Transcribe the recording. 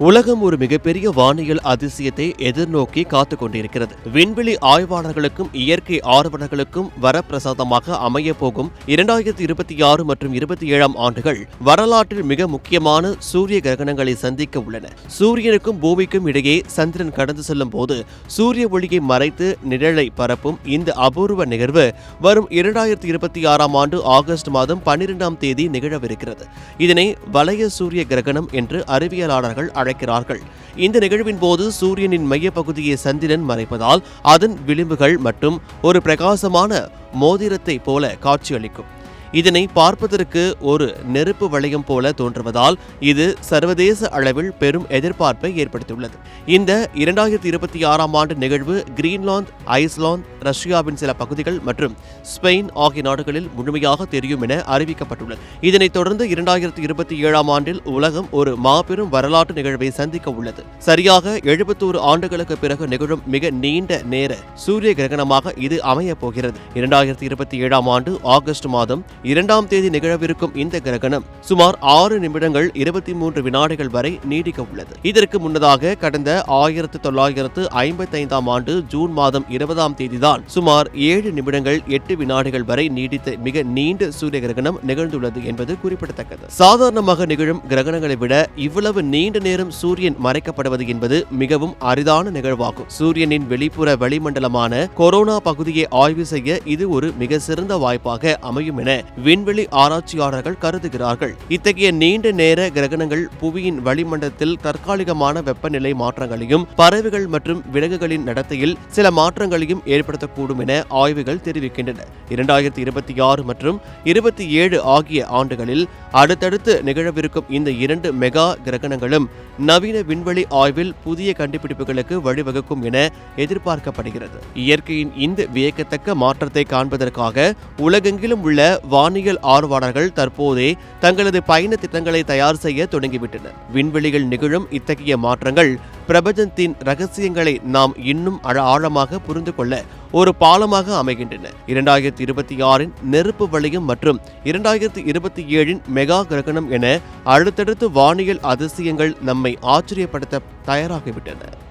உலகம் ஒரு மிகப்பெரிய வானியல் அதிசயத்தை எதிர்நோக்கி காத்துக் கொண்டிருக்கிறது. விண்வெளி ஆய்வாளர்களுக்கும் இயற்கை ஆர்வலர்களுக்கும் வரப்பிரசாதமாக அமையப் போகும் 2026 மற்றும் 27 ஆண்டுகள் வரலாற்றில் மிக முக்கியமான சூரிய கிரகணங்களை சந்திக்க உள்ளன. சூரியனுக்கும் பூமிக்கும் இடையே சந்திரன் கடந்து செல்லும் போது சூரிய ஒளியை மறைத்து நிழலை பரப்பும் இந்த அபூர்வ நிகழ்வு வரும் 2026 ஆண்டு ஆகஸ்ட் மாதம் 12ஆம் தேதி நிகழவிருக்கிறது. இதனை வலய சூரிய கிரகணம் என்று அறிவியலாளர்கள் அழைக்கிறார்கள். இந்த நிகழ்வின் போது சூரியனின் மையப்பகுதியை சந்திரன் மறைப்பதால் அதன் விளிம்புகள் மற்றும் ஒரு பிரகாசமான மோதிரத்தை போல காட்சியளிக்கும். இதனை பார்ப்பதற்கு ஒரு நெருப்பு வளையம் போல தோன்றுவதால் இது சர்வதேச அளவில் பெரும் எதிர்பார்ப்பை ஏற்படுத்தியுள்ளது. இந்த 2026 ஆண்டு நிகழ்வு கிரீன்லாந்து, ஐஸ்லாந்து, ரஷ்யாவின் சில பகுதிகள் மற்றும் ஸ்பெயின் ஆகிய நாடுகளில் முழுமையாக தெரியும் என அறிவிக்கப்பட்டுள்ளது. இதனைத் தொடர்ந்து 2027 ஆண்டில் உலகம் ஒரு மாபெரும் வரலாற்று நிகழ்வை சந்திக்க உள்ளது. சரியாக 71 ஆண்டுகளுக்கு பிறகு நிகழும் மிக நீண்ட நேர சூரிய கிரகணமாக இது அமையப் போகிறது. 2027 ஆண்டு ஆகஸ்ட் மாதம் 2ஆம் தேதி நிகழவிருக்கும் இந்த கிரகணம் சுமார் 6 நிமிடங்கள் 23 வினாடிகள் வரை நீடிக்க உள்ளது. இதற்கு முன்னதாக கடந்த 1955 ஆண்டு ஜூன் மாதம் 20ஆம் தேதிதான் சுமார் 7 நிமிடங்கள் 8 வினாடிகள் வரை நீடித்த மிக நீண்ட சூரிய கிரகணம் நிகழ்ந்துள்ளது என்பது குறிப்பிடத்தக்கது. சாதாரணமாக நிகழும் கிரகணங்களை விட இவ்வளவு நீண்ட நேரம் சூரியன் மறைக்கப்படுவது என்பது மிகவும் அரிதான நிகழ்வாகும். சூரியனின் வெளிப்புற வளிமண்டலமான கொரோனா பகுதியை ஆய்வு செய்ய இது ஒரு மிக சிறந்த வாய்ப்பாக அமையும் என விண்வெளி ஆராய்ச்சியாளர்கள் கருதுகிறார்கள். இத்தகைய நீண்ட நேர கிரகணங்கள் புவியின் வளிமண்டலத்தில் தற்காலிகமான வெப்பநிலை மாற்றங்களையும் பறவைகள் மற்றும் விலங்குகளின் நடத்தையில் சில மாற்றங்களையும் ஏற்படுத்தக்கூடும் என ஆய்வுகள் தெரிவிக்கின்றன. 2026 மற்றும் 27 ஆகிய ஆண்டுகளில் அடுத்தடுத்து நிகழவிருக்கும் இந்த 2 மெகா கிரகணங்களும் நவீன விண்வெளி ஆய்வில் புதிய கண்டுபிடிப்புகளுக்கு வழிவகுக்கும் என எதிர்பார்க்கப்படுகிறது. இயற்கையின் இந்த வியக்கத்தக்க மாற்றத்தை காண்பதற்காக உலகெங்கிலும் உள்ள வானியல் ஆர்வலர்கள் தற்போதே தங்களது பயண திட்டங்களை தயார் செய்ய தொடங்கிவிட்டனர். விண்வெளியில் நிகழும் இத்தகைய மாற்றங்கள் பிரபஞ்சத்தின் ரகசியங்களை நாம் இன்னும் ஆழமாக புரிந்து கொள்ள ஒரு பாலமாக அமைகின்றன. 2026 நெருப்பு வளையம் மற்றும் 2027 மெகா கிரகணம் என அடுத்தடுத்து வானியல் அதிசயங்கள் நம்மை ஆச்சரியப்படுத்த தயாராகிவிட்டன.